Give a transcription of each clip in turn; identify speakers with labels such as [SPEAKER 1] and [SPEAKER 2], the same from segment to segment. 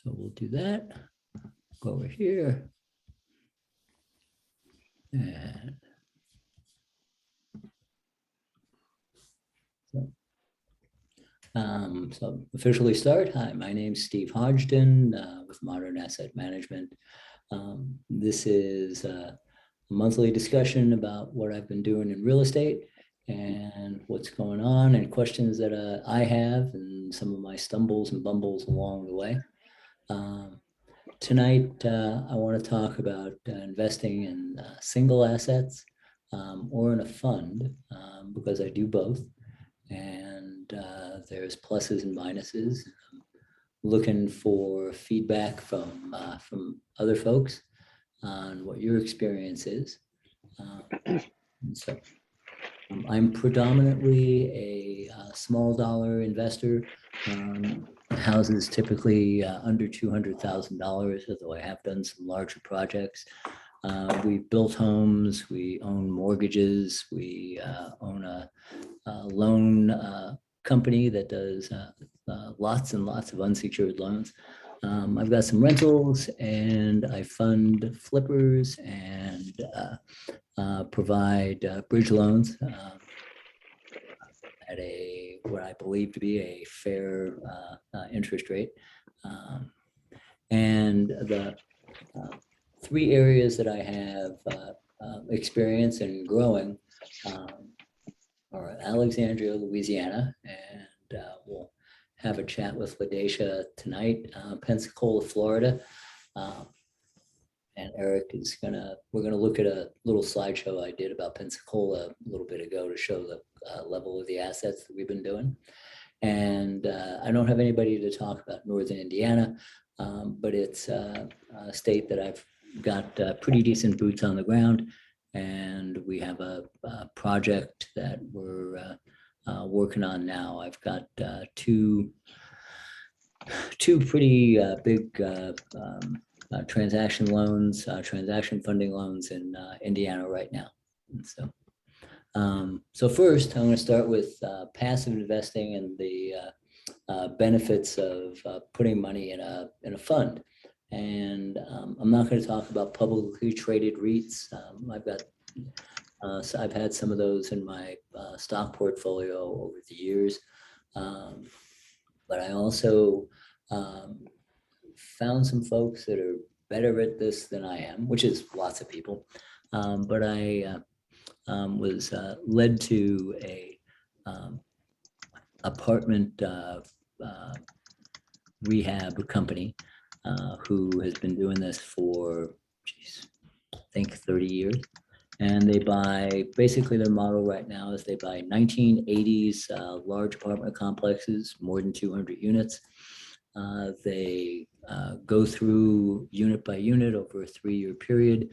[SPEAKER 1] So we'll do that. Go over here. And so officially start. Hi, my name's Steve Hodgson with Modern Asset Management. This is a monthly discussion about what I've been doing in real estate and what's going on and questions that I have and some of my stumbles and bumbles along the way. Tonight, I want to talk about investing in single assets or in a fund because I do both. And there's pluses and minuses. I'm looking for feedback from other folks on what your experience is. So I'm predominantly a small dollar investor. Houses typically under $200,000, although I have done some larger projects. We've built homes, we own mortgages, we own a loan company that does lots and lots of unsecured loans. I've got some rentals and I fund flippers and provide bridge loans at what I believe to be a fair interest rate. And the three areas that I have experience in growing are Alexandria, Louisiana, and we'll have a chat with LaDacia tonight, Pensacola, Florida. And Eric is we're gonna look at a little slideshow I did about Pensacola a little bit ago to show the level of the assets that we've been doing. And I don't have anybody to talk about Northern Indiana, but it's a state that I've got pretty decent boots on the ground. And we have a project that we're working on now. I've got two pretty big transaction loans, transaction funding loans in Indiana right now. And so first, I'm going to start with passive investing and the benefits of putting money in a fund. And I'm not going to talk about publicly traded REITs. I've had some of those in my stock portfolio over the years. But I also found some folks that are better at this than I am, which is lots of people. But I was led to a apartment rehab company who has been doing this for, I think 30 years. And they buy, basically their model right now is they buy 1980s large apartment complexes, more than 200 units. They go through unit by unit over a 3-year period,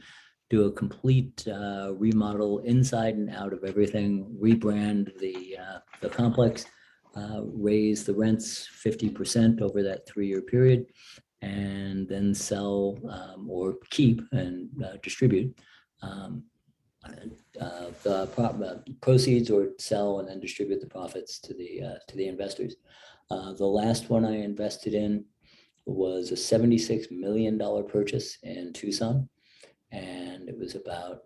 [SPEAKER 1] do a complete remodel inside and out of everything, rebrand the complex, raise the rents 50% over that 3-year period, and then sell or keep and distribute the proceeds, or sell and then distribute the profits to the investors. The last one I invested in was a $76 million purchase in Tucson, and it was about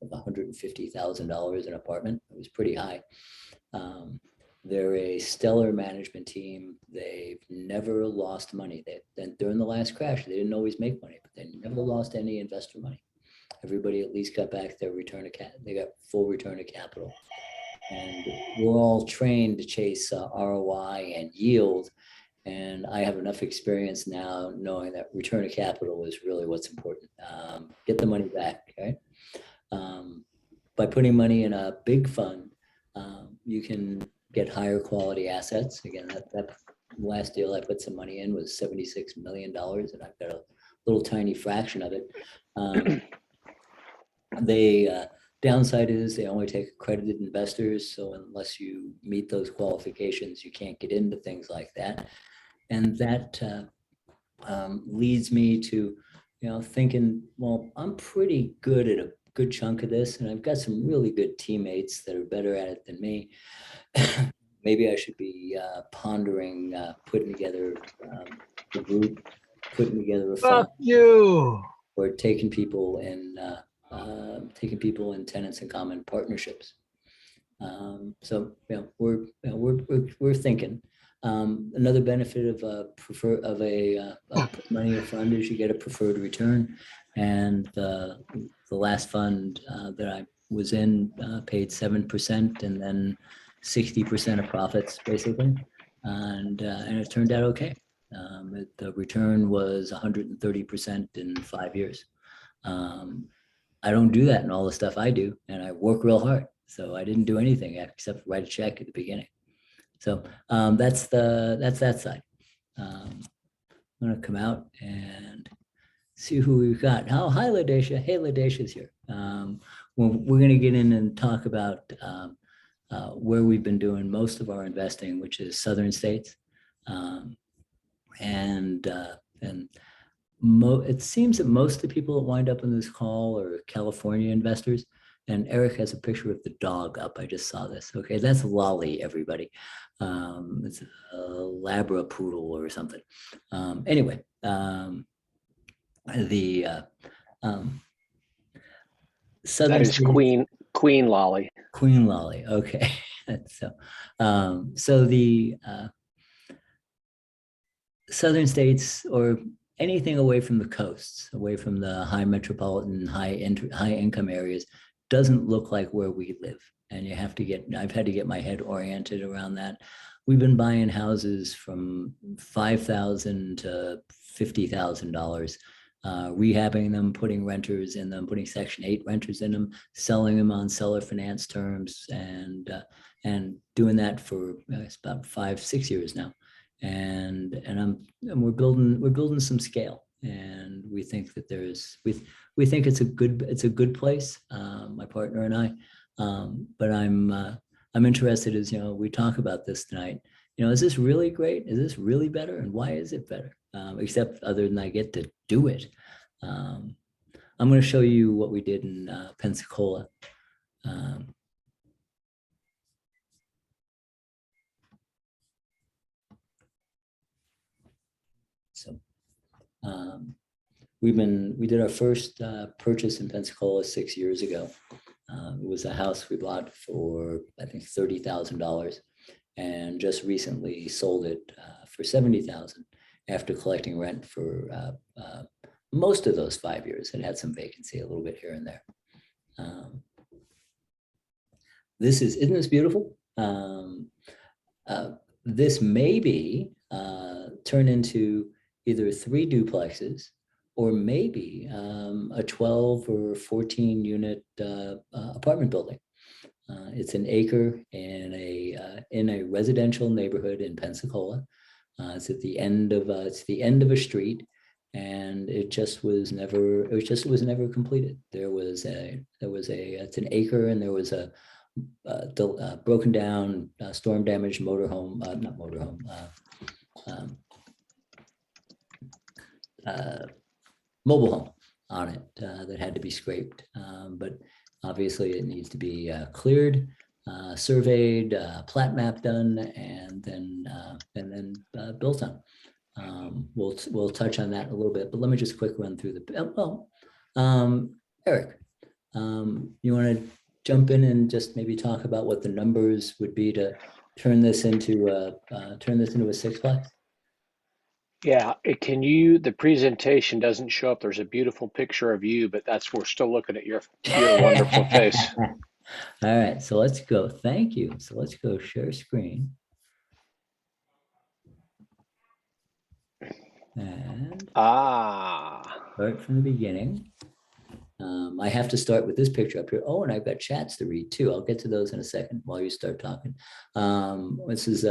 [SPEAKER 1] $150,000 an apartment. It was pretty high. They're a stellar management team. They've never lost money. During the last crash, they didn't always make money, but they never lost any investor money. Everybody at least got back their return of capital. They got full return of capital. And we're all trained to chase ROI and yield. And I have enough experience now knowing that return of capital is really what's important. Get the money back, okay? By putting money in a big fund, you can get higher quality assets. Again, that last deal I put some money in was $76 million, and I've got a little tiny fraction of it. The downside is they only take accredited investors. So unless you meet those qualifications, you can't get into things like that. And that leads me to, thinking, well, I'm pretty good at a good chunk of this, and I've got some really good teammates that are better at it than me. Maybe I should be pondering putting together a group, putting together a fund,
[SPEAKER 2] Fuck you.
[SPEAKER 1] or taking people in tenants in common partnerships. So we're thinking. Another benefit of put money in a fund is you get a preferred return, and the last fund that I was in paid 7% and then 60% of profits basically, and it turned out okay. The return was 130% in 5 years. I don't do that in all the stuff I do, and I work real hard. So I didn't do anything except write a check at the beginning. So that's that side. I'm gonna come out and see who we've got. Oh, hi, LaDacia. Hey, LaDacia's here. We're gonna get in and talk about where we've been doing most of our investing, which is southern states, and it seems that most of the people that wind up in this call are California investors. And Eric has a picture of the dog up. I just saw this. Okay, that's Lolly, everybody. It's a Labra poodle or something. Anyway, the southern
[SPEAKER 2] that is
[SPEAKER 1] states,
[SPEAKER 2] Queen Lolly.
[SPEAKER 1] Queen Lolly. Okay, so the southern states, or anything away from the coasts, away from the high metropolitan, high income areas, doesn't look like where we live. And I've had to get my head oriented around that. We've been buying houses from $5,000 to $50,000, rehabbing them, putting renters in them, putting Section 8 renters in them, selling them on seller finance terms, and doing that for it's about 5-6 years now. And we're building some scale, and we think that we think it's a good place, my partner and I. But I'm interested, as we talk about this tonight. Is this really great? Is this really better? And why is it better? Except other than I get to do it. I'm going to show you what we did in Pensacola. We did our first purchase in Pensacola 6 years ago. It was a house we bought for, I think, $30,000, and just recently sold it for $70,000 after collecting rent for most of those 5 years. It had some vacancy a little bit here and there. Isn't this beautiful? This may turn into either 3 duplexes, or maybe a 12 or 14 unit apartment building. It's an acre in a residential neighborhood in Pensacola. It's at the end of a street, and it was never completed. It's an acre, and there was a broken down, storm damaged motorhome, not motorhome, mobile home on it that had to be scraped. But obviously it needs to be cleared, surveyed, plat map done, and then built on. We'll touch on that a little bit, but let me just quick run through Eric, you want to jump in and just maybe talk about what the numbers would be to turn this into a sixplex?
[SPEAKER 2] Yeah, the presentation doesn't show up. There's a beautiful picture of you, but we're still looking at your wonderful face.
[SPEAKER 1] All right, so let's go. Thank you. So let's go share screen. And start from the beginning. I have to start with this picture up here. Oh, and I've got chats to read too. I'll get to those in a second while you start talking. This is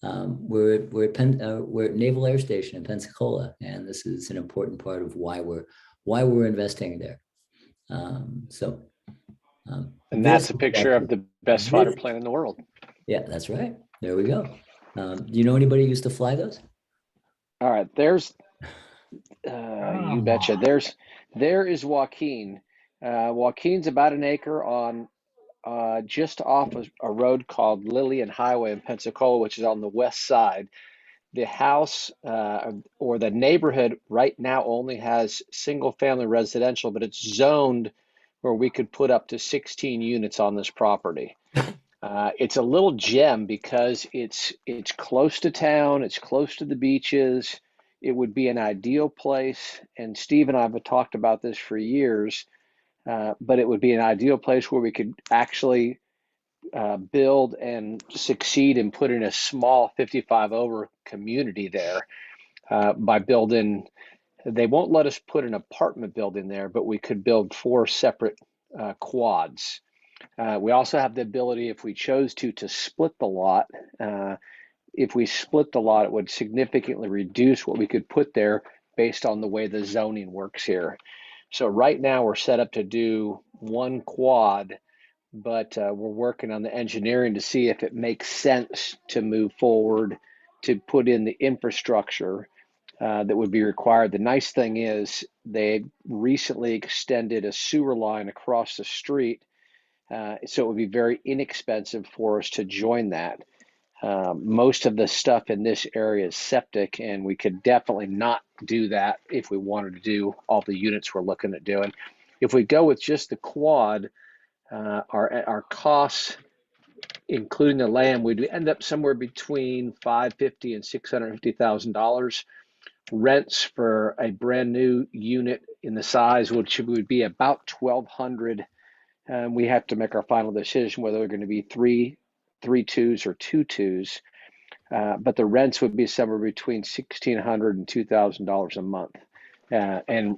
[SPEAKER 1] we're at Naval Air Station in Pensacola, and this is an important part of why we're investing there.
[SPEAKER 2] And that's a picture of the best fighter plane in the world.
[SPEAKER 1] Yeah, that's right. There we go. Do you know anybody who used to fly those?
[SPEAKER 2] All right, you betcha. There is Joaquin. Joaquin's about an acre on just off a road called Lillian Highway in Pensacola, which is on the west side. the house or the neighborhood right now only has single family residential, but it's zoned where we could put up to 16 units on this property. It's a little gem because it's close to town, it's close to the beaches. It would be an ideal place, and Steve and I have talked about this for years, but it would be an ideal place where we could actually build and succeed in putting a small 55 over community there by building. They won't let us put an apartment building there, but we could build 4 separate quads. We also have the ability, if we chose to split the lot. If we split the lot, it would significantly reduce what we could put there based on the way the zoning works here. So right now we're set up to do 1 quad, but we're working on the engineering to see if it makes sense to move forward to put in the infrastructure that would be required. The nice thing is they recently extended a sewer line across the street, so it would be very inexpensive for us to join that. Most of the stuff in this area is septic, and we could definitely not do that if we wanted to do all the units we're looking at doing. If we go with just the quad, our costs, including the land, we'd end up somewhere between $550,000 and $650,000. Rents for a brand new unit in the size, which would be about $1,200. We have to make our final decision whether they're going to be three twos or 2 twos. But the rents would be somewhere between $1,600 and $2,000 a month. And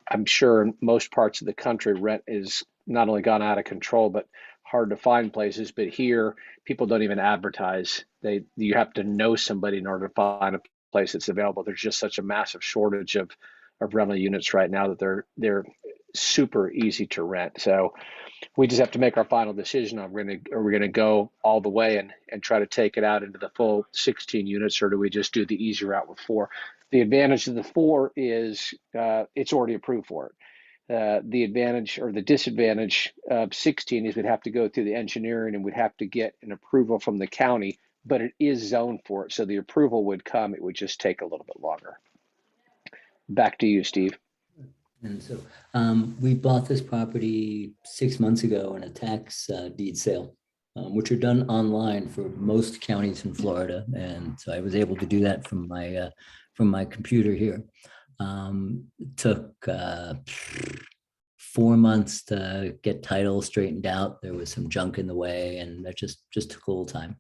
[SPEAKER 2] I'm sure in most parts of the country, rent is not only gone out of control, but hard to find places. But here, people don't even advertise. You have to know somebody in order to find a place that's available. There's just such a massive shortage of rental units right now that they're super easy to rent. So we just have to make our final decision on are we going to go all the way and try to take it out into the full 16 units, or do we just do the easy route with 4? The advantage of the 4 is it's already approved for it. The advantage or the disadvantage of 16 is we'd have to go through the engineering and we'd have to get an approval from the county, but it is zoned for it. So the approval would come, it would just take a little bit longer. Back to you, Steve.
[SPEAKER 1] And so we bought this property 6 months ago in a tax deed sale, which are done online for most counties in Florida. And so I was able to do that from my computer here. It took 4 months to get title straightened out. There was some junk in the way, and that just took a little time.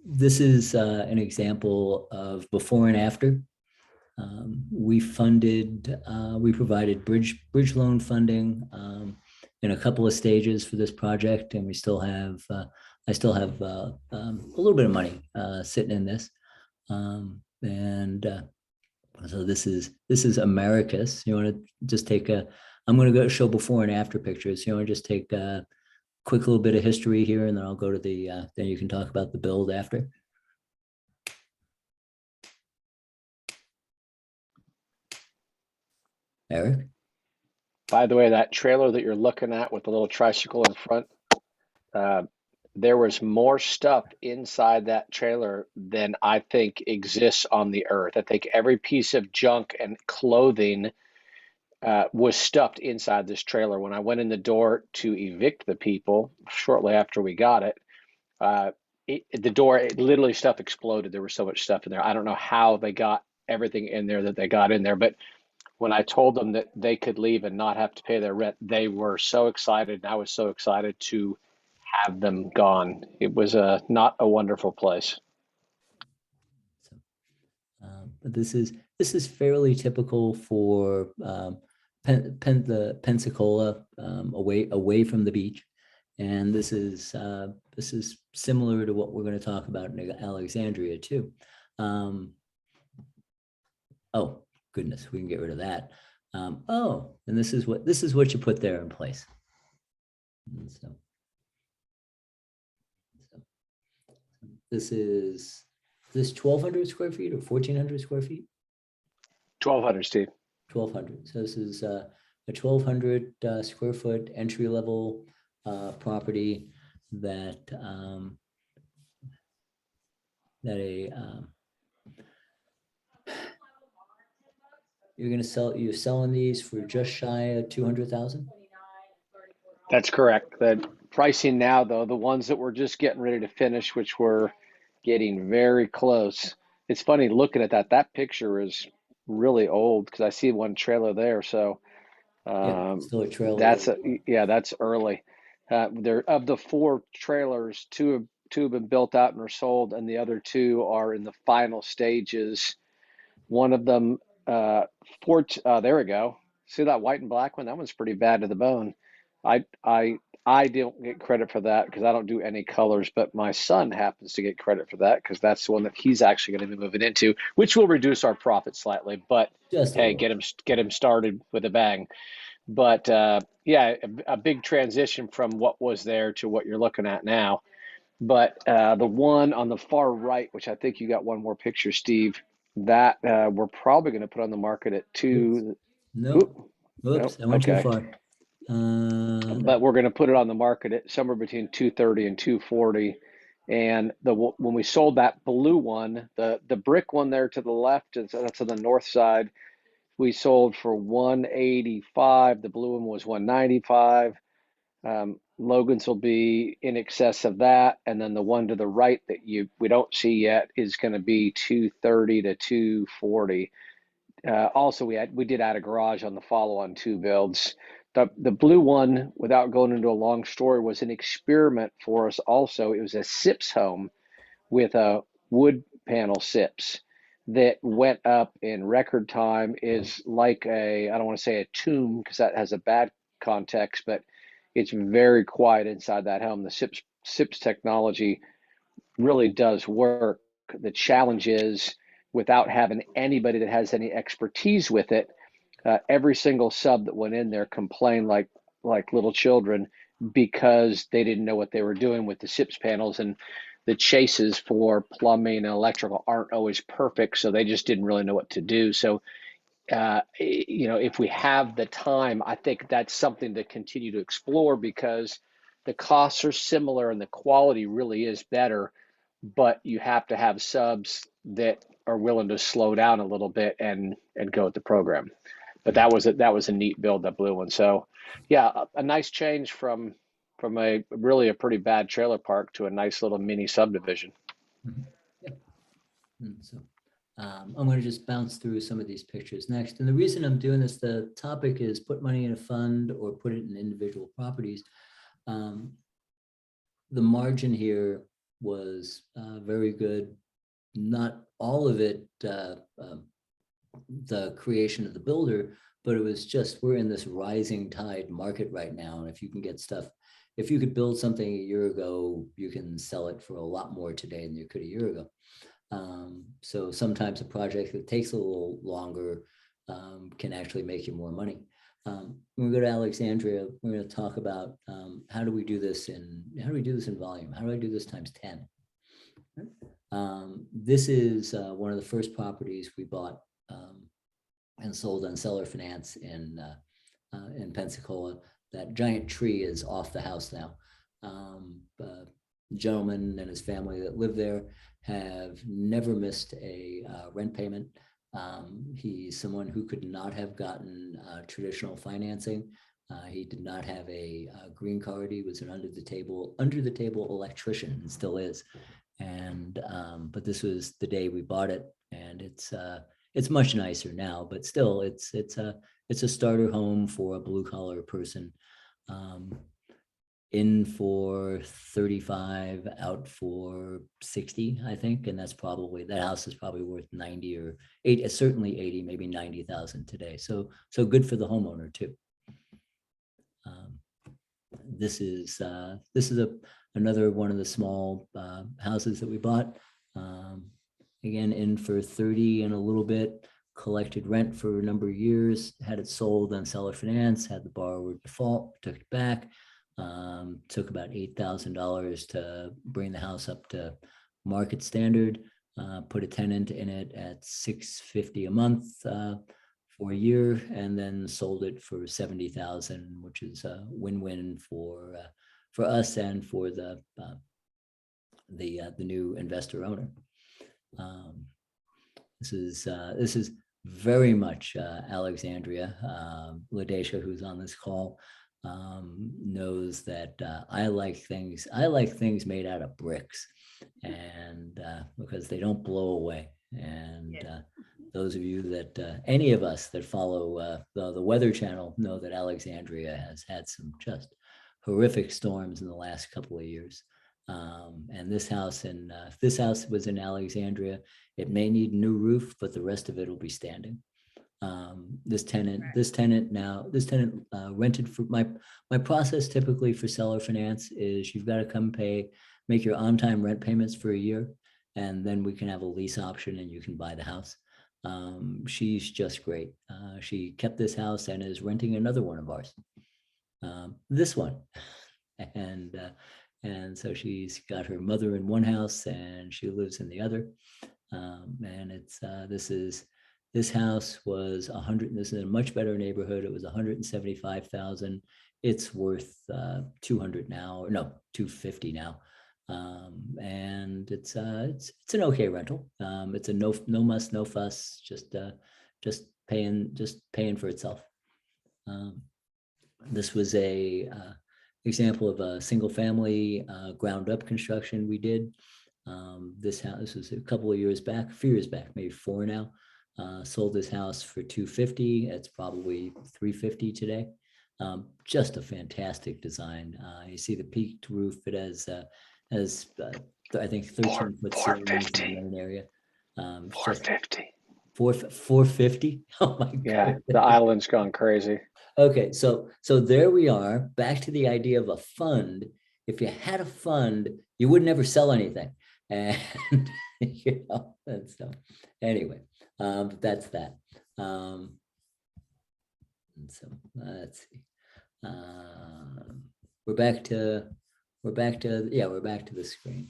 [SPEAKER 1] This is an example of before and after. We provided bridge loan funding in a couple of stages for this project, and I still have a little bit of money sitting in this. So this is Americus. You want to just I'm going to go show before and after pictures. You want to just take a quick little bit of history here, and then I'll go to then you can talk about the build after. Eric?
[SPEAKER 2] By the way, that trailer that you're looking at with the little tricycle in front, there was more stuff inside that trailer than I think exists on the earth. I think every piece of junk and clothing was stuffed inside this trailer. When I went in the door to evict the people shortly after we got it, literally stuff exploded. There was so much stuff in there. I don't know how they got everything in there that they got in there, but when I told them that they could leave and not have to pay their rent, they were so excited. And I was so excited to have them gone. It was not a wonderful place.
[SPEAKER 1] But this is fairly typical for the Pensacola, away from the beach, and this is similar to what we're going to talk about in Alexandria too. Oh goodness, we can get rid of that. And this is what you put there in place. And so this is 1,200 square feet or 1,400 square feet?
[SPEAKER 2] 1,200, Steve.
[SPEAKER 1] 1,200. So this is a 1,200 square foot entry level property that you're selling these for just shy of 200,000?
[SPEAKER 2] That's correct. The pricing now, though, the ones that we're just getting ready to finish, which we're getting very close. It's funny looking at that. That picture is really old because I see one trailer there. So
[SPEAKER 1] Yep,
[SPEAKER 2] um,
[SPEAKER 1] still a trailer
[SPEAKER 2] that's
[SPEAKER 1] there.
[SPEAKER 2] yeah, that's early. There of the four trailers, two have been built out and are sold, and the other two are in the final stages. One of them, there we go. See that white and black one? That one's pretty bad to the bone. I I I don't get credit for that because I don't do any colors, but my son happens to get credit for that because that's the one that he's actually going to be moving into, which will reduce our profit slightly. But
[SPEAKER 1] Just a
[SPEAKER 2] hey,
[SPEAKER 1] little.
[SPEAKER 2] get him started with a bang. But yeah, a big transition from what was there to what you're looking at now. But the one on the far right, which I think you got one more picture, Steve, that we're probably going to put on the market at
[SPEAKER 1] Oops.
[SPEAKER 2] two.
[SPEAKER 1] Nope.
[SPEAKER 2] Oop,
[SPEAKER 1] Oops,
[SPEAKER 2] nope,
[SPEAKER 1] I went too
[SPEAKER 2] okay.
[SPEAKER 1] far.
[SPEAKER 2] But we're going to put it on the market at somewhere between 230 and 240. And when we sold that blue one, the brick one there to the left, that's on the north side, we sold for 185. The blue one was 195. Logan's will be in excess of that, and then the one to the right that we don't see yet is going to be 230 to 240. Also, we did add a garage on the follow-on two builds. The blue one, without going into a long story, was an experiment for us. Also, it was a SIPS home with a wood panel SIPS that went up in record time. Is like I don't want to say a tomb because that has a bad context, but it's very quiet inside that home. The SIPS technology really does work. The challenge is without having anybody that has any expertise with it, every single sub that went in there complained like little children because they didn't know what they were doing with the SIPS panels, and the chases for plumbing and electrical aren't always perfect, so they just didn't really know what to do. So if we have the time, I think that's something to continue to explore because the costs are similar and the quality really is better, but you have to have subs that are willing to slow down a little bit and go with the program. But that was a neat build, that blue one. So yeah, a nice change from a really a pretty bad trailer park to a nice little mini subdivision.
[SPEAKER 1] Mhm. Yep. So I'm going to just bounce through some of these pictures next. And the reason I'm doing this, the topic is put money in a fund or put it in individual properties. Um, the margin here was very good. Not all of it, the creation of the builder, but it was just, we're in this rising tide market right now. And if you can get stuff, if you could build something a year ago, you can sell it for a lot more today than you could a year ago. So sometimes a project that takes a little longer can actually make you more money. When we go to Alexandria, we're going to talk about how do we do this in volume? How do I do this times 10? This is one of the first properties we bought and sold on seller finance in Pensacola. That giant tree is off the house now. The gentleman and his family that live there have never missed a rent payment. He's someone who could not have gotten traditional financing. He did not have a green card. He was an under the table electrician and still is. And but this was the day we bought it, and it's much nicer now, but still it's a starter home for a blue collar person. In for 35, out for 60, I think. And that's probably, that house is probably worth 90 or 80, certainly 80, maybe 90,000 today. So good for the homeowner too. This is another one of the small houses that we bought. Again, in for 30 and a little bit, collected rent for a number of years, had it sold on seller finance, had the borrower default, took it back. Took about $8,000 to bring the house up to market standard. Put a tenant in it at $650 a month for a year, and then sold it for $70,000, which is a win-win for us and for the new investor owner. Um, this is very much Alexandria. Ladesha, who's on this call, knows that I like things. I like things made out of bricks, and because they don't blow away. And those of you that any of us that follow the Weather Channel know that Alexandria has had some just horrific storms in the last couple of years. And this house, and if this house was in Alexandria, it may need a new roof, but the rest of it will be standing. This tenant rented for my process typically for seller finance is you've got to come pay, make your on-time rent payments for a year, and then we can have a lease option and you can buy the house. She's just great. She kept this house and is renting another one of ours. This one. And so she's got her mother in one house and she lives in the other. And it's this house was 100. This is a much better neighborhood. It was 175,000. It's worth 200 now, or no, 250 now. And it's an okay rental. It's a no muss, no fuss, just paying for itself. This was a example of a single family ground up construction we did. This was a couple of years back, a few years back, maybe 4 now. Sold this house for 250. It's probably 350 today. Just a fantastic design. You see the peaked roof. It has I think 13-foot ceilings in the main area.
[SPEAKER 2] 450.
[SPEAKER 1] 450. Oh my god.
[SPEAKER 2] Yeah, the island's gone crazy.
[SPEAKER 1] Okay, so there we are, back to the idea of a fund. If you had a fund, you would never sell anything. And and so anyway, that's that. And so let's see. We're back to the screen.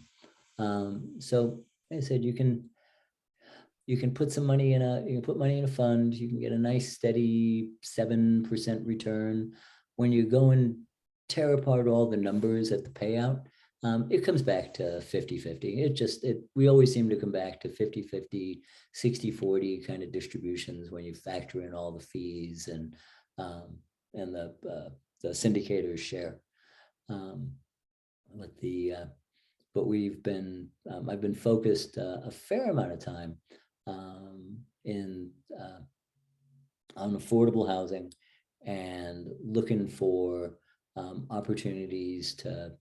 [SPEAKER 1] So like I said, you can put some money in a fund. You can get a nice steady 7% return. When you go and tear apart all the numbers at the payout, it comes back to 50-50. We always seem to come back to 50-50, 60-40 kind of distributions when you factor in all the fees and the syndicator's share. But I've been focused a fair amount of time on affordable housing and looking for opportunities to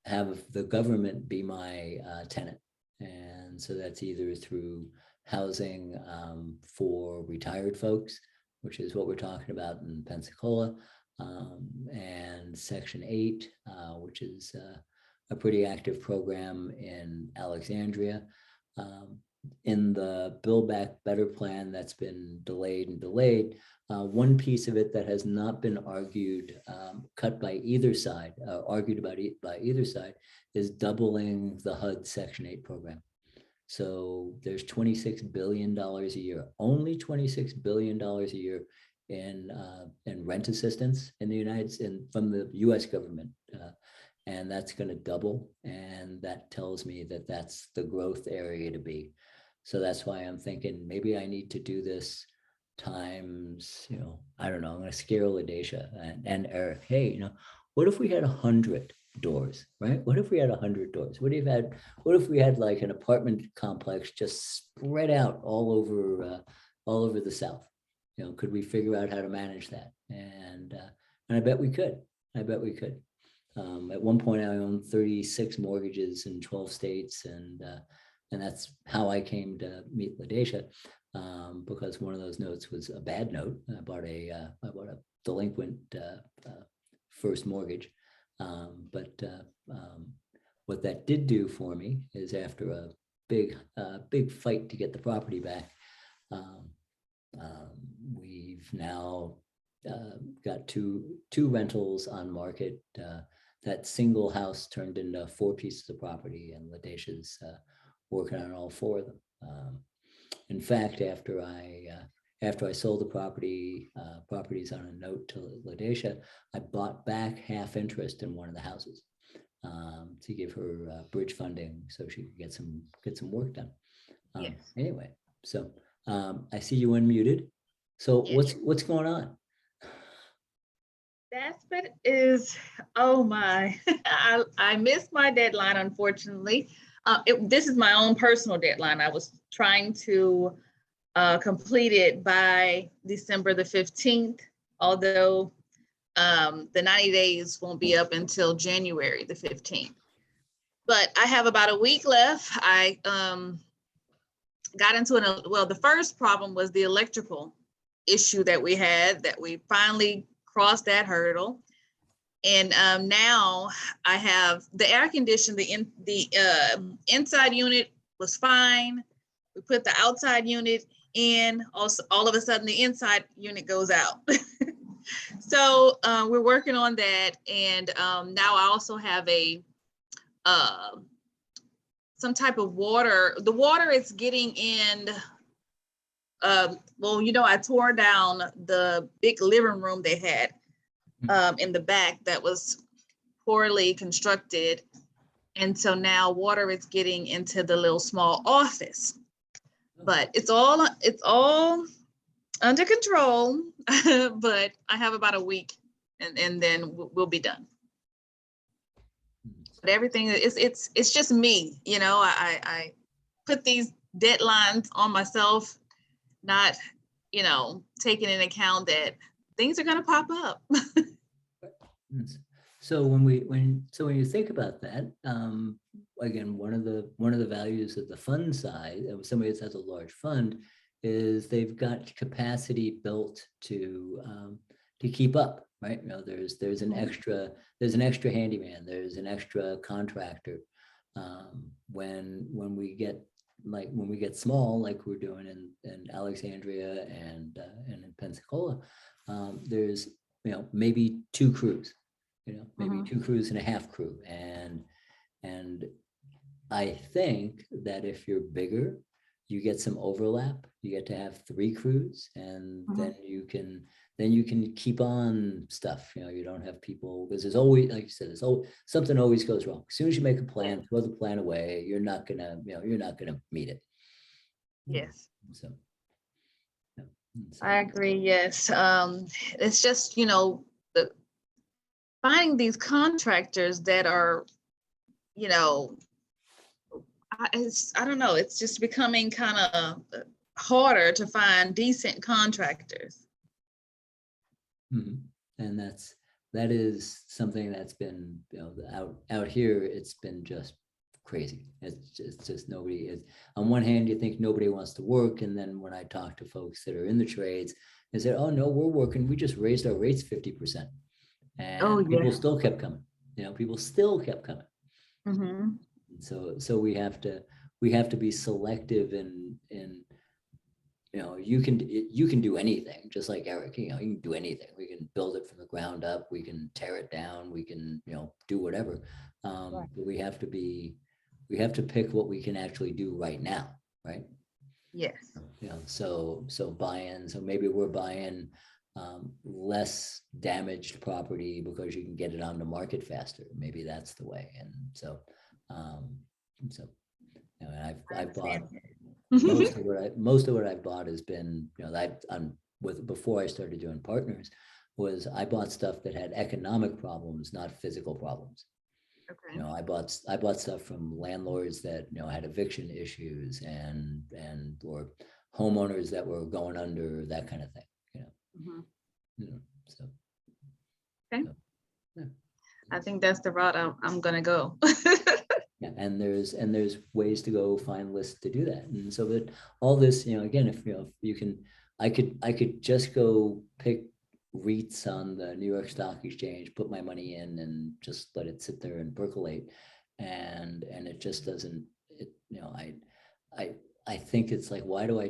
[SPEAKER 1] have the government be my tenant. And so that's either through housing for retired folks, which is what we're talking about in Pensacola, and Section 8, which is a pretty active program in Alexandria. In the Build Back Better plan that's been delayed, one piece of it that has not been argued, cut by either side, argued about by either side, is doubling the HUD Section 8 program. So there's $26 billion a year, only $26 billion a year in rent assistance in the United States from the U.S. government. And that's going to double. And that tells me that that's the growth area to be. So that's why I'm thinking maybe I need to do this times, I don't know, I'm going to scare Ladesha and Eric. Hey, what if we had 100 doors, right? What if we had 100 doors? What if we had like an apartment complex just spread out all over the South? Could we figure out how to manage that? And I bet we could. At one point, I owned 36 mortgages in 12 states, and that's how I came to meet Ladesha, because one of those notes was a bad note. I bought a delinquent first mortgage, but what that did do for me is, after a big fight to get the property back, we've now got two rentals on market. That single house turned into 4 pieces of property, and Ladesha's working on all 4 of them. In fact, after I sold the properties on a note to Ladesha, I bought back half interest in one of the houses to give her bridge funding so she could get some work done.
[SPEAKER 3] Yes.
[SPEAKER 1] Anyway, so I see you unmuted. So
[SPEAKER 3] Yes.
[SPEAKER 1] what's going on?
[SPEAKER 3] That's what is, oh my, I missed my deadline, unfortunately. This is my own personal deadline. I was trying to complete it by December the 15th, although the 90 days won't be up until January the 15th. But I have about a week left. I got into well, the first problem was the electrical issue that we had, that we finally crossed that hurdle. And now I have the air conditioning, the inside unit was fine. We put the outside unit in, also all of a sudden the inside unit goes out. So we're working on that. And now I also have a some type of water. The water is getting in. Well, I tore down the big living room they had in the back that was poorly constructed. And so now water is getting into the little small office. But it's all under control. But I have about a week and then we'll be done. But everything it's just me, I put these deadlines on myself, not taking into account that things are going to pop up.
[SPEAKER 1] So when you think about that, again, one of the values of the fund side of somebody that has a large fund is they've got capacity built to keep up, right? There's an extra handyman, there's an extra contractor. When we get small, like we're doing in Alexandria and in Pensacola, there's maybe two crews, maybe two crews and a half crew, and I think that if you're bigger, you get some overlap. You get to have three crews, and then you can keep on stuff. You don't have people, because there's always, like you said, something always goes wrong. As soon as you make a plan, throw the plan away, you're not gonna meet it.
[SPEAKER 3] Yes.
[SPEAKER 1] So
[SPEAKER 3] I agree. Yes. It's just, finding these contractors that are, I don't know, it's just becoming kind of harder to find decent contractors.
[SPEAKER 1] And that is something that's been, out here, it's been just crazy. It's just nobody is. On one hand, you think nobody wants to work, and then when I talk to folks that are in the trades, they say, "Oh no, we're working. We just raised our rates 50%," and people still kept coming. People still kept coming. So we have to be selective in you can do anything, just like Eric. You can do anything. We can build it from the ground up. We can tear it down. We can do whatever. But we have to pick what we can actually do right now, right?
[SPEAKER 3] Yes.
[SPEAKER 1] So buy-in. So maybe we're buying less damaged property because you can get it on the market faster. Maybe that's the way. And so I've bought most of what I've bought has been, before I started doing partners, was I bought stuff that had economic problems, not physical problems. Okay. I bought stuff from landlords that had eviction issues and or homeowners that were going under, that kind of thing. So.
[SPEAKER 3] Okay. So, yeah. I think that's the route I'm gonna go.
[SPEAKER 1] Yeah, and there's ways to go find lists to do that, and so that all this, again, if you can, I could just go pick REITs on the New York Stock Exchange, put my money in, and just let it sit there and percolate, and it just doesn't. I think it's like, why do I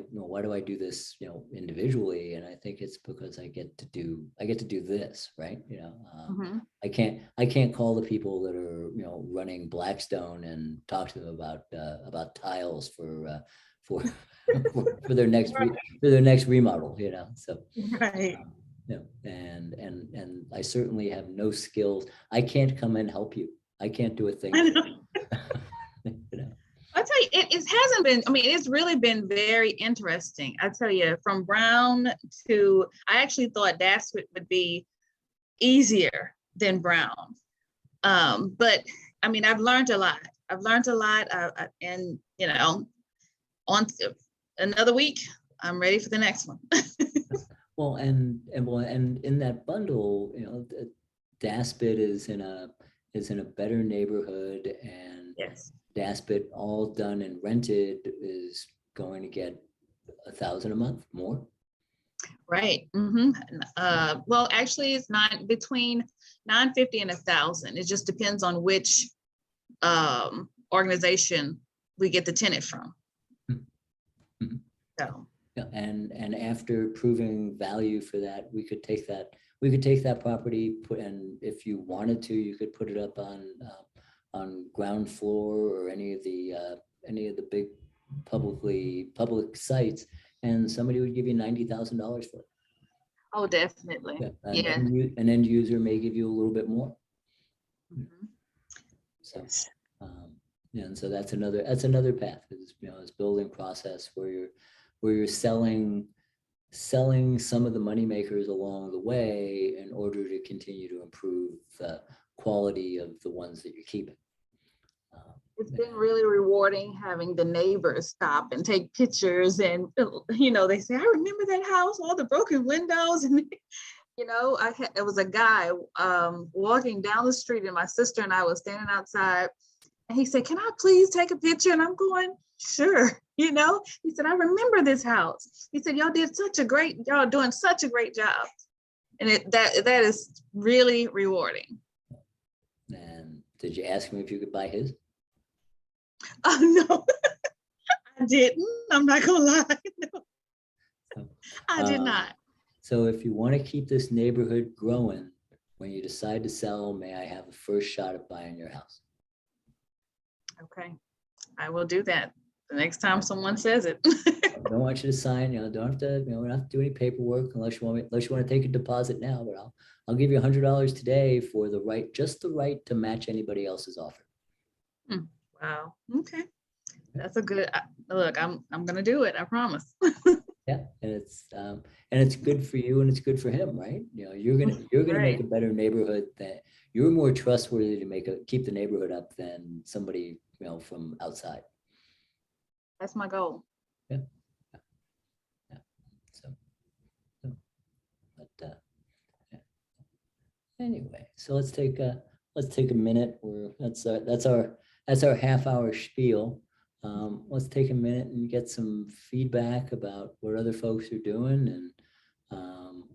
[SPEAKER 1] do this individually? And I think it's because I get to do this, right? I can't call the people that are running Blackstone and talk to them about tiles for their next remodel, so
[SPEAKER 3] right.
[SPEAKER 1] And I certainly have no skills. I can't come and help you. I can't do a thing.
[SPEAKER 3] I tell you, it hasn't been, I mean, it's really been very interesting. I tell you, from Brown to, I actually thought Daspit would be easier than Brown. But I mean, I've learned a lot. And you know, on another week, I'm ready for the next one.
[SPEAKER 1] Well, and in that bundle, you know, Daspit is in a better neighborhood, and
[SPEAKER 3] Yes.
[SPEAKER 1] Daspit all done and rented is going to get $1,000 a month more.
[SPEAKER 3] Right. Well, actually, it's not between $950 and $1,000. It just depends on which organization we get the tenant from.
[SPEAKER 1] Mm-hmm.
[SPEAKER 3] So.
[SPEAKER 1] Yeah, and after proving value for that, we could take that property, and if you wanted to, you could put it up on ground floor or any of the big public sites, and somebody would give you $90,000 for it.
[SPEAKER 3] Oh, definitely.
[SPEAKER 1] Yeah,
[SPEAKER 3] Yeah.
[SPEAKER 1] An end user may give you a little bit more.
[SPEAKER 3] Mm-hmm.
[SPEAKER 1] So, yeah, and so that's another path, is, you know, it's building process where you're selling some of the money makers along the way in order to continue to improve the quality of the ones that you're keeping.
[SPEAKER 3] It's been really rewarding having the neighbors stop and take pictures, and you know, they say, I remember that house, all the broken windows, and you know, it was a guy walking down the street, and my sister and I was standing outside, and he said, can I please take a picture? And I'm going, sure. You know, he said, I remember this house. He said, y'all doing such a great job. And that is really rewarding.
[SPEAKER 1] And did you ask him if you could buy his?
[SPEAKER 3] Oh, no, I didn't. I'm not gonna lie. No, I did not.
[SPEAKER 1] So if you want to keep this neighborhood growing, when you decide to sell, may I have the first shot at buying your house?
[SPEAKER 3] Okay, I will do that the next time someone says it.
[SPEAKER 1] I don't want you to sign, you know, don't have to, you know, we don't have to do any paperwork unless you want to take a deposit now, but I'll give you $100 today for just the right to match anybody else's offer.
[SPEAKER 3] Wow. Okay. That's a good look. I'm gonna do it. I promise.
[SPEAKER 1] Yeah, and it's good for you and it's good for him, right? You know, you're gonna
[SPEAKER 3] Right.
[SPEAKER 1] make a better neighborhood, that you're more trustworthy to keep the neighborhood up than somebody, you know, from outside.
[SPEAKER 3] That's my goal.
[SPEAKER 1] Yeah. So, but yeah. Anyway, so let's take a minute. That's our half-hour spiel. Let's take a minute and get some feedback about what other folks are doing, and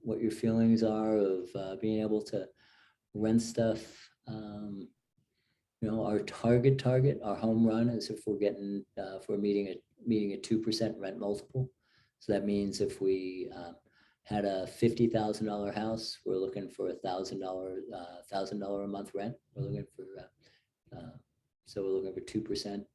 [SPEAKER 1] what your feelings are of being able to rent stuff. You know, our target, our home run is if we're meeting a 2% rent multiple. So that means if we had a $50,000 house, we're looking for $1,000 a month rent. We're looking for so we're looking for 2%.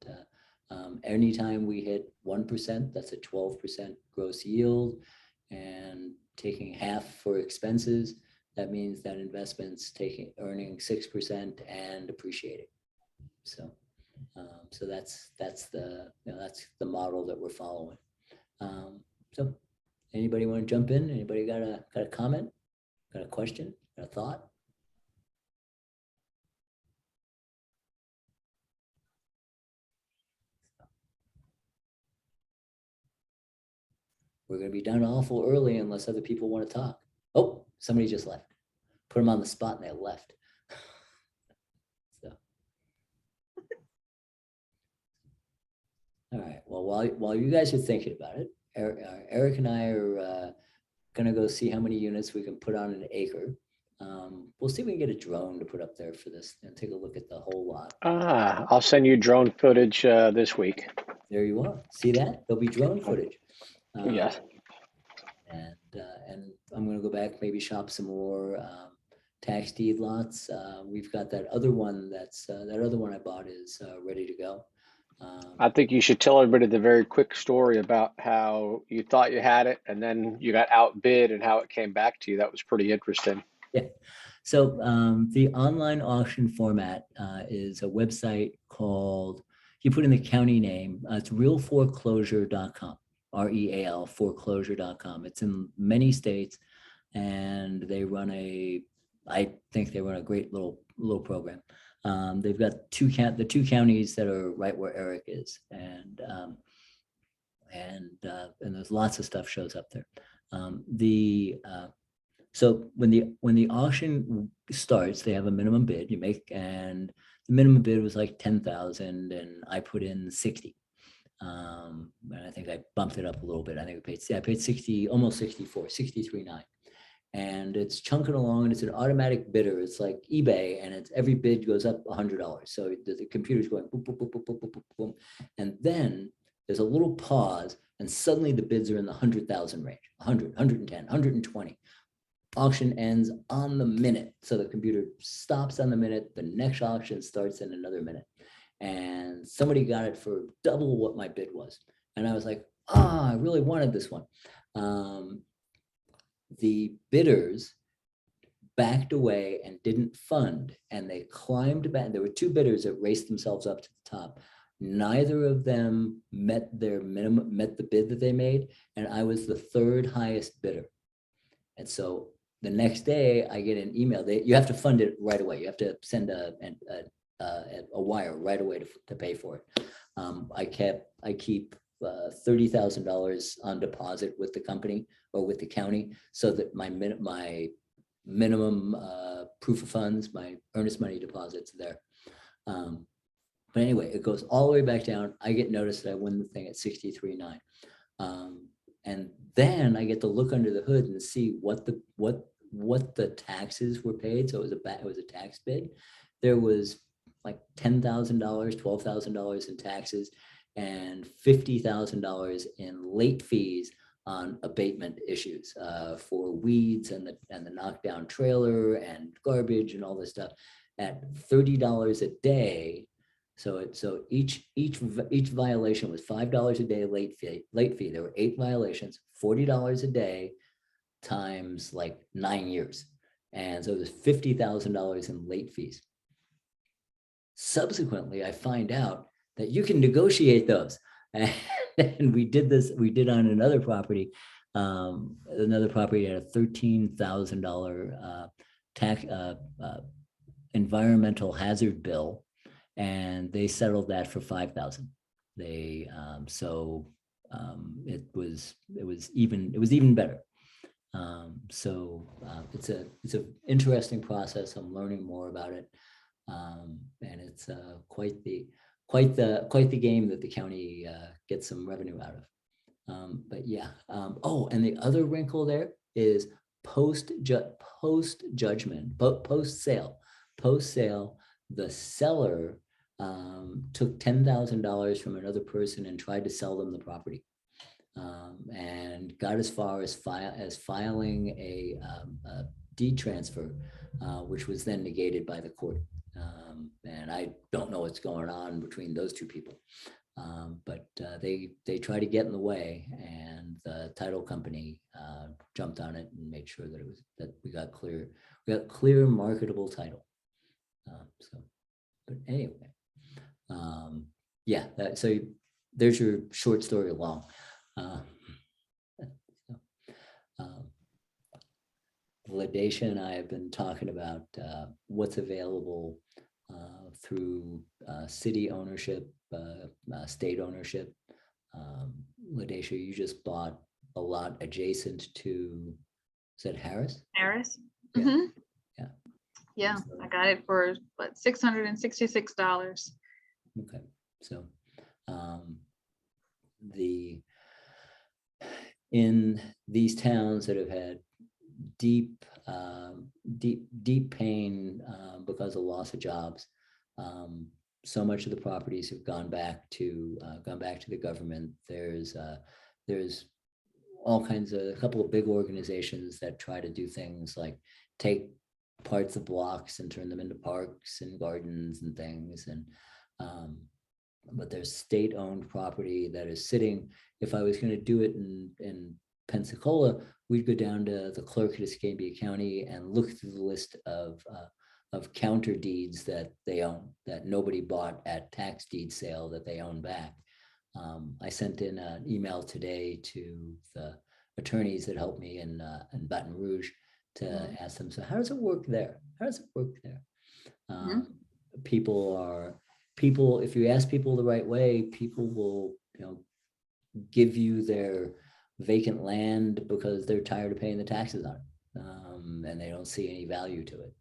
[SPEAKER 1] Anytime we hit 1%, that's a 12% gross yield, and taking half for expenses, that means that investment's earning 6% and appreciating. So, so that's the model that we're following. So, anybody want to jump in? Anybody got a comment? Got a question? Got a thought? We're going to be done awful early unless other people want to talk. Oh, somebody just left. Put them on the spot and they left. So, all right. Well, while you guys are thinking about it, Eric and I are going to go see how many units we can put on an acre. We'll see if we can get a drone to put up there for this and take a look at the whole lot.
[SPEAKER 2] I'll send you drone footage this week.
[SPEAKER 1] There you are. See that? There'll be drone footage.
[SPEAKER 2] Yes.
[SPEAKER 1] And I'm going to go back, maybe shop some more tax deed lots. We've got that other one I bought is ready to go.
[SPEAKER 2] I think you should tell everybody the very quick story about how you thought you had it and then you got outbid and how it came back to you. That was pretty interesting.
[SPEAKER 1] Yeah. So the online auction format is a website called you put in the county name, it's realforeclosure.com, REAL foreclosure.com. It's in many states, and they run I think they run a great little program. They've got the two counties that are right where Eric is, and there's lots of stuff shows up there. So when the auction starts, they have a minimum bid you make, and the minimum bid was like 10,000, and I put in 60. And I think I bumped it up a little bit. I think I paid 60, almost 64, 63.9. And it's chunking along, and it's an automatic bidder. It's like eBay, and it's every bid goes up $100. So the computer's going boom, boom, boom, boom, boom, boom, boom, boom. And then there's a little pause, and suddenly the bids are in the 100,000 range, 100, 110, 120. Auction ends on the minute. So the computer stops on the minute. The next auction starts in another minute. And somebody got it for double what my bid was. And I was like, I really wanted this one. The bidders backed away and didn't fund, and they climbed back. There were two bidders that raced themselves up to the top. Neither of them met their minimum, met the bid that they made, and I was the third highest bidder. And so the next day I get an email. You have to fund it right away. You have to send a wire right away to pay for it. I keep $30,000 on deposit with the company or with the county, so that my minimum proof of funds, my earnest money deposits there. But anyway, it goes all the way back down. I get notice that I win the thing at 63.9. And then I get to look under the hood and see what the taxes were paid. So it was a tax bid. There was like $10,000, $12,000 in taxes, and $50,000 in late fees on abatement issues for weeds and the knockdown trailer and garbage and all this stuff at $30 a day. So each violation was $5 a day late fee. There were 8 violations, $40 a day times like 9 years. And so it was $50,000 in late fees. Subsequently, I find out that you can negotiate those. And we did on another property. Another property had a $13,000 tax environmental hazard bill, and they settled that for $5,000. It was even better. It's an interesting process. I'm learning more about it, and it's quite the game that the county gets some revenue out of. But yeah. And the other wrinkle there is post sale, the seller took $10,000 from another person and tried to sell them the property, and got as far as filing a deed transfer, which was then negated by the court. And I don't know what's going on between those two people, but they try to get in the way, and the title company jumped on it and made sure that we got clear marketable title. But anyway, yeah. So there's your short story long. LaDacia and I have been talking about what's available through city ownership, state ownership. LaDacia, you just bought a lot adjacent to, is that Harris?
[SPEAKER 3] Harris.
[SPEAKER 1] Yeah.
[SPEAKER 3] Mm-hmm.
[SPEAKER 1] Yeah.
[SPEAKER 3] Yeah,
[SPEAKER 1] So,
[SPEAKER 3] I got it for what, $666.
[SPEAKER 1] okay, so in these towns that have had deep pain because of loss of jobs, so much of the properties have gone back to the government. There's all kinds of, a couple of big organizations that try to do things like take parts of blocks and turn them into parks and gardens and things. And but there's state-owned property that is sitting. If I was going to do it in Pensacola, we'd go down to the clerk of Escambia County and look through the list of of counter deeds that they own, that nobody bought at tax deed sale that they own back. I sent in an email today to the attorneys that helped me in Baton Rouge to ask them, so how does it work there? How does it work there? People, if you ask people the right way, people will, give you their vacant land because they're tired of paying the taxes on it, and they don't see any value to it.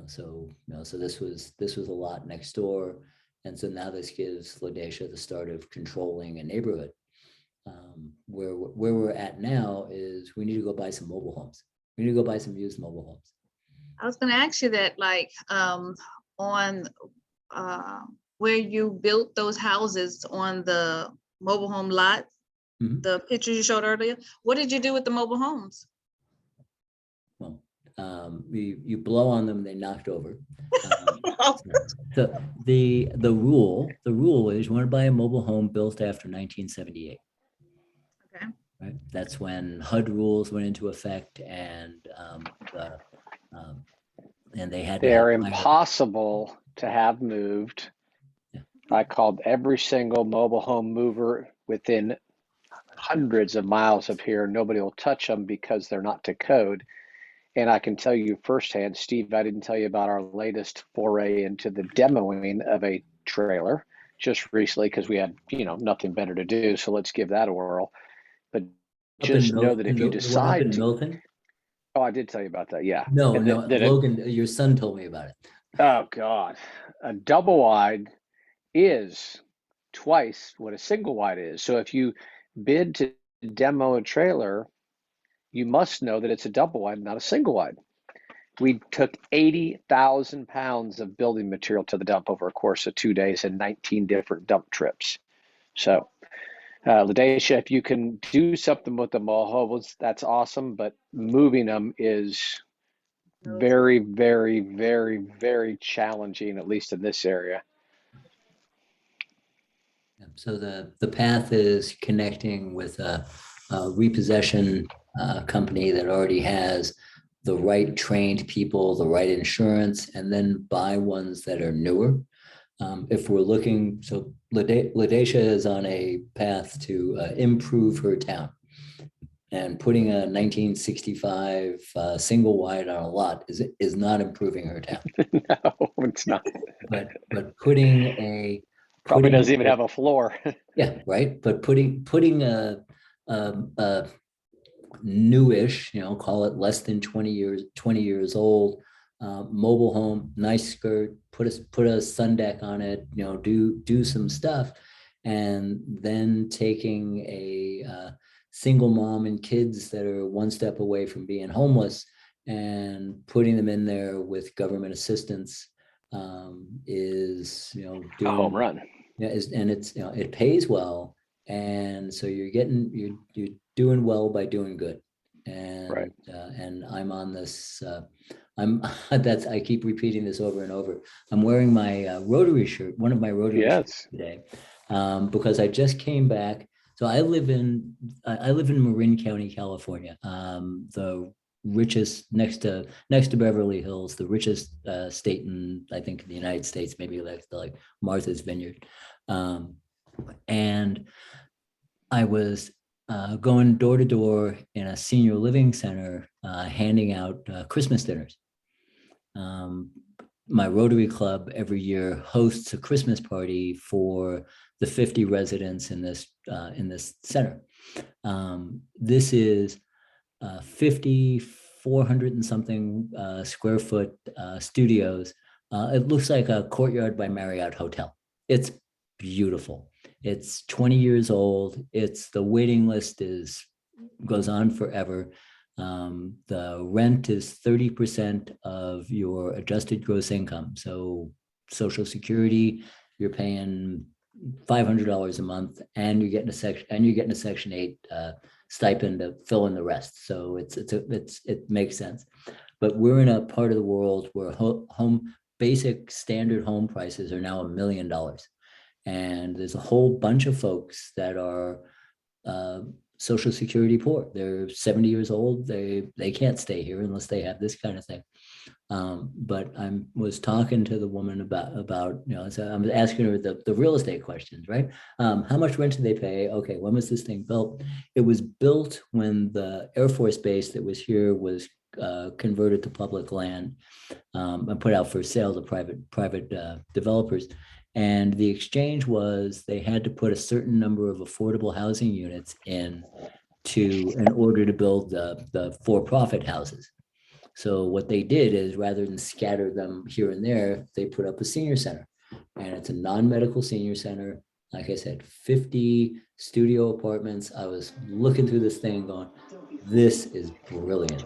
[SPEAKER 1] So this was a lot next door, and so now this gives LaDacia the start of controlling a neighborhood. Where we're at now is we need to go buy some mobile homes. We need to go buy some used mobile homes.
[SPEAKER 3] I was going to ask you that, like, on where you built those houses on the mobile home lot, the pictures you showed earlier, what did you do with the mobile homes?
[SPEAKER 1] Well, you blow on them, they knocked over. The rule is you want to buy a mobile home built after 1978.
[SPEAKER 3] Okay.
[SPEAKER 1] Right. That's when HUD rules went into effect, and they had.
[SPEAKER 2] They're impossible to have moved.
[SPEAKER 1] Yeah.
[SPEAKER 2] I called every single mobile home mover within hundreds of miles of here. Nobody will touch them because they're not to code. And I can tell you firsthand, Steve, I didn't tell you about our latest foray into the demoing of a trailer just recently because we had, nothing better to do. So let's give that a whirl. But just know that if you decide to,
[SPEAKER 1] Milton?
[SPEAKER 2] Oh, I did tell you about that. Yeah.
[SPEAKER 1] No, Logan, your son told me about it.
[SPEAKER 2] Oh God, a double wide is twice what a single wide is. So if you bid to demo a trailer, you must know that it's a double wide, not a single wide. We took 80,000 pounds of building material to the dump over a course of 2 days and 19 different dump trips. So, LaDacia, if you can do something with the mobiles, that's awesome. But moving them is very, very, very, very challenging, at least in this area.
[SPEAKER 1] So the path is connecting with a repossession company that already has the right trained people, the right insurance, and then buy ones that are newer. If we're looking, so LaDacia is on a path to improve her town. And putting a 1965 single wide on a lot is not improving her town.
[SPEAKER 2] No, it's not.
[SPEAKER 1] But putting
[SPEAKER 2] probably doesn't even have a floor.
[SPEAKER 1] Yeah, right. But putting a newish, call it less than 20 years old, mobile home, nice skirt, put a sun deck on it, do some stuff, and then taking a single mom and kids that are one step away from being homeless and putting them in there with government assistance is doing
[SPEAKER 2] a home run.
[SPEAKER 1] Yeah, and it's it pays well, and so you're doing well by doing good, and
[SPEAKER 2] right.
[SPEAKER 1] And I'm on this. I keep repeating this over and over. I'm wearing my Rotary shirt, one of my Rotary shirts today, because I just came back. So I live in Marin County, California, the richest next to Beverly Hills, the richest state in, I think, in the United States, maybe like Martha's Vineyard. And I was going door to door in a senior living center, handing out Christmas dinners. My Rotary Club every year hosts a Christmas party for the 50 residents in this center. This is 400 and something square foot studios. It looks like a Courtyard by Marriott hotel. It's beautiful. It's 20 years old. The waiting list goes on forever. The rent is 30% of your adjusted gross income. So Social Security, you're paying $500 a month, and you're getting a Section 8 stipend to fill in the rest. So it makes sense. But we're in a part of the world where basic standard home prices are now $1 million. And there's a whole bunch of folks that are Social Security poor. They're 70 years old. They can't stay here unless they have this kind of thing. But I was talking to the woman about so I was asking her the real estate questions, right? How much rent did they pay? Okay, when was this thing built? It was built when the Air Force base that was here was converted to public land and put out for sale to private developers. And the exchange was they had to put a certain number of affordable housing units in order to build the for-profit houses. So what they did is rather than scatter them here and there, they put up a senior center. And it's a non-medical senior center. Like I said, 50 studio apartments. I was looking through this thing going, this is brilliant.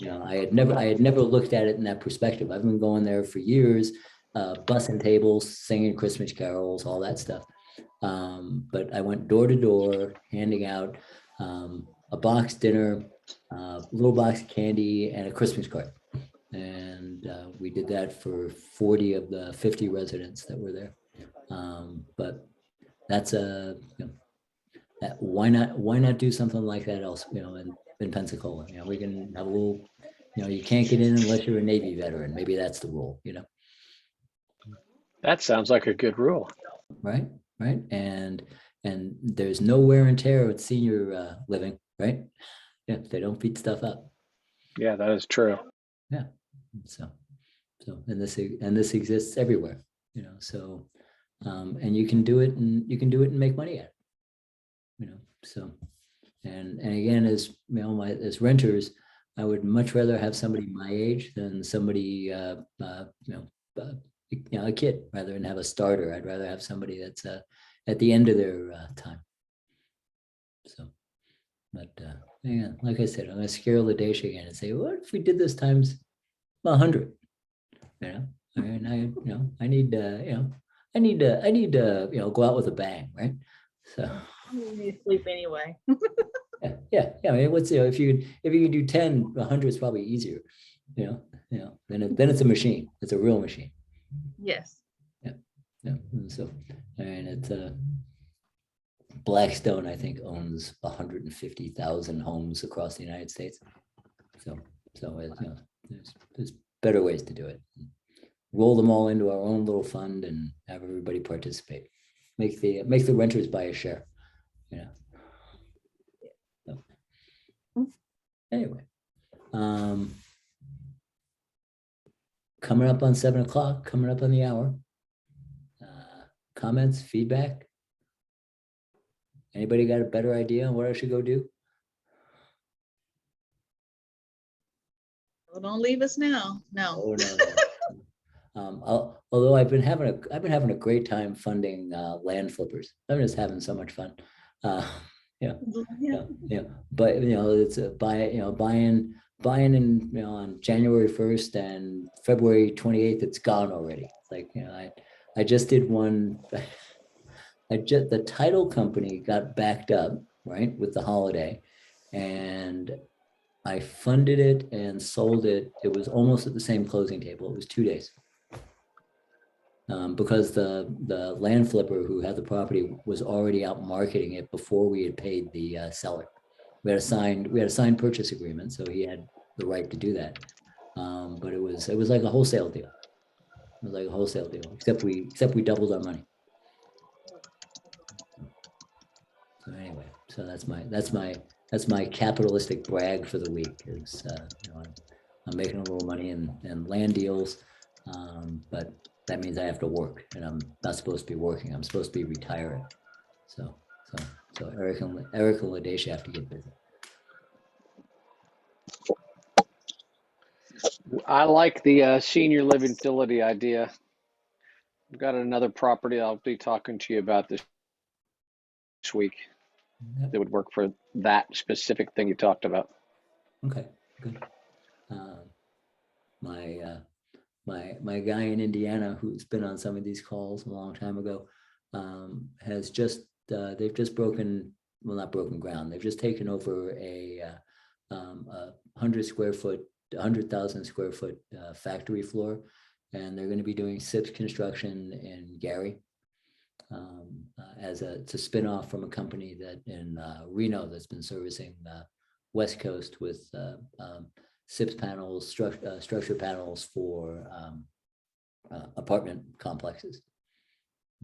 [SPEAKER 1] I had never looked at it in that perspective. I've been going there for years, bussing tables, singing Christmas carols, all that stuff. But I went door to door, handing out a box dinner, a little box of candy, and a Christmas card. And we did that for 40 of the 50 residents that were there. But that's why not do something like that else, in Pensacola? We can have a little, you can't get in unless you're a Navy veteran. Maybe that's the rule,
[SPEAKER 2] That sounds like a good rule.
[SPEAKER 1] Right. And there's no wear and tear with senior living, right? Yeah, they don't beat stuff up.
[SPEAKER 2] Yeah, that is true.
[SPEAKER 1] Yeah. So and this exists everywhere, so and you can do it and make money at it, so and again, as as renters, I would much rather have somebody my age than somebody a kid, rather than have a starter. I'd rather have somebody that's at the end of their time. So, but yeah, like I said, I'm gonna scare LaDacia again and say, what if we did this times 100? I mean, I need to go out with a bang, right? So
[SPEAKER 3] You need to sleep anyway.
[SPEAKER 1] yeah. I mean, what's if you can do 10, 100 is probably easier. Then it's a machine. It's a real machine.
[SPEAKER 3] Yes.
[SPEAKER 1] Yeah. And so, and it's Blackstone, I think, owns 150,000 homes across the United States. So there's better ways to do it. Roll them all into our own little fund and have everybody participate. Make the renters buy a share. So, anyway, coming up on 7 o'clock, coming up on the hour. Comments, feedback? Anybody got a better idea on what I should go do?
[SPEAKER 3] Well, don't leave us now. No.
[SPEAKER 1] Oh, no. Although I've been having a great time funding land flippers. I'm just having so much fun. Yeah. But it's buying in on January 1st and February 28th. It's gone already. It's like I just did one. The title company got backed up, right, with the holiday, and I funded it and sold it. It was almost at the same closing table. It was 2 days. Because the land flipper who had the property was already out marketing it before we had paid the seller. We had a signed purchase agreement, so he had the right to do that. But it was like a wholesale deal. It was like a wholesale deal, except we doubled our money. So anyway, so that's my capitalistic brag for the week. Is I'm making a little money in land deals, but that means I have to work, and I'm not supposed to be working. I'm supposed to be retiring. So Eric and LaDacia have to get busy.
[SPEAKER 2] I like the senior living facility idea. I've got another property I'll be talking to you about this week.
[SPEAKER 1] Yep.
[SPEAKER 2] That would work for that specific thing you talked about.
[SPEAKER 1] Okay, good. My guy in Indiana, who's been on some of these calls a long time ago, has just they've just not broken ground. They've just taken over a 100,000 square foot factory floor, and they're going to be doing SIPS construction in Gary. it's a spin-off from a company that in Reno that's been servicing West Coast with SIPS panels, structure panels for apartment complexes.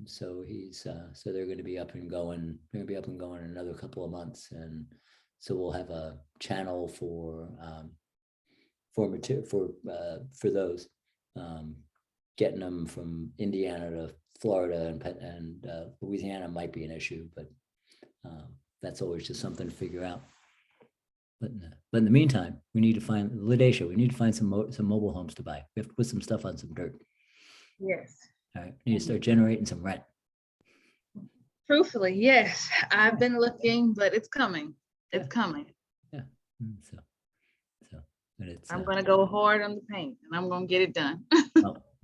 [SPEAKER 1] So so they're going to be up and going. They're going to be up and going in another couple of months, and so we'll have a channel for those, getting them from Indiana to Florida and Louisiana might be an issue, but that's always just something to figure out. But in the meantime, we need to find Ladacia. We need to find some mobile homes to buy. We have to put some stuff on some dirt.
[SPEAKER 3] Yes.
[SPEAKER 1] All right, we need to start generating some rent.
[SPEAKER 3] Truthfully, yes. I've been looking, but it's coming. It's coming.
[SPEAKER 1] Yeah. But it's.
[SPEAKER 3] I'm gonna go hard on the paint, and I'm gonna get it done.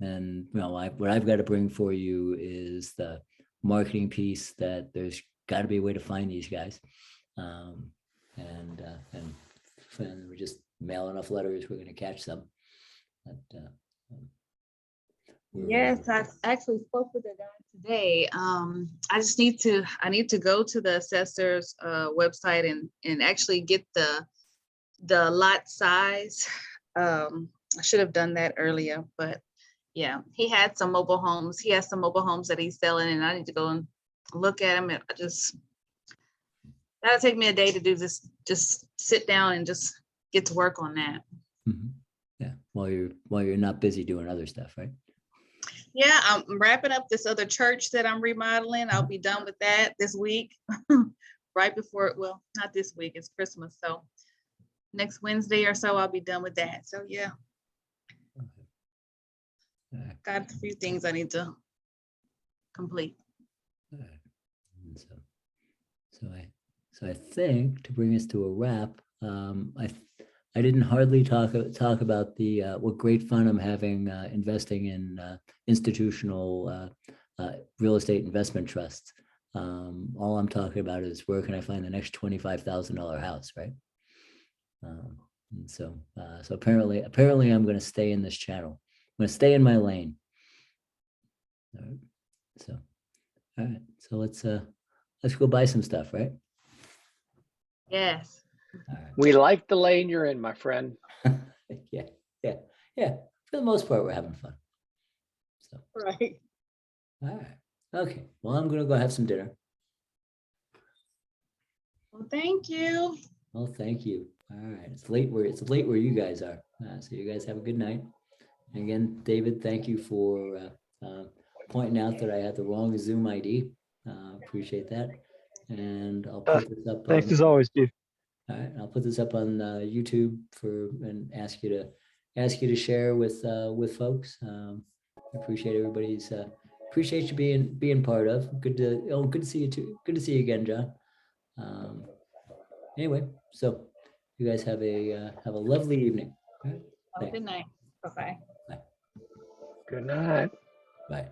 [SPEAKER 1] And what I've got to bring for you is the marketing piece that there's got to be a way to find these guys, and we just mail enough letters, we're going to catch them. But,
[SPEAKER 3] Yes, I actually spoke with the guy today. I just need to go to the assessor's website and actually get the lot size. I should have done that earlier, but yeah, he had some mobile homes. He has some mobile homes that he's selling, and I need to go and look at them. That'll take me a day to do this. Just sit down and just get to work on that.
[SPEAKER 1] Mm-hmm. Yeah, while you're not busy doing other stuff, right?
[SPEAKER 3] Yeah, I'm wrapping up this other church that I'm remodeling. I'll be done with that this week, right before, well, not this week, it's Christmas. So next Wednesday or so, I'll be done with that. So yeah, got a few things I need to complete.
[SPEAKER 1] So I think to bring us to a wrap, I didn't hardly talk about the what great fun I'm having investing in institutional real estate investment trusts. All I'm talking about is where can I find the next $25,000 house, right? And so apparently I'm going to stay in this channel. I'm going to stay in my lane. All right. So let's go buy some stuff, right?
[SPEAKER 3] Yes.
[SPEAKER 1] All right.
[SPEAKER 2] We like the lane you're in, my friend.
[SPEAKER 1] Yeah. For the most part, we're having fun. So.
[SPEAKER 3] Right.
[SPEAKER 1] All right. Okay. Well, I'm gonna go have some dinner.
[SPEAKER 3] Well, thank you.
[SPEAKER 1] Well, thank you. All right. It's late where you guys are. So you guys have a good night. And again, David, thank you for pointing out that I had the wrong Zoom ID. Appreciate that. And I'll put this up.
[SPEAKER 4] Thanks as always, Steve.
[SPEAKER 1] All right, I'll put this up on YouTube and ask you to share with folks. Appreciate everybody's appreciate you being part of. Good to see you too. Good to see you again, John. Anyway, so you guys have a lovely evening. All right?
[SPEAKER 3] Good night. Bye-bye.
[SPEAKER 1] Bye.
[SPEAKER 2] Good night.
[SPEAKER 1] Bye.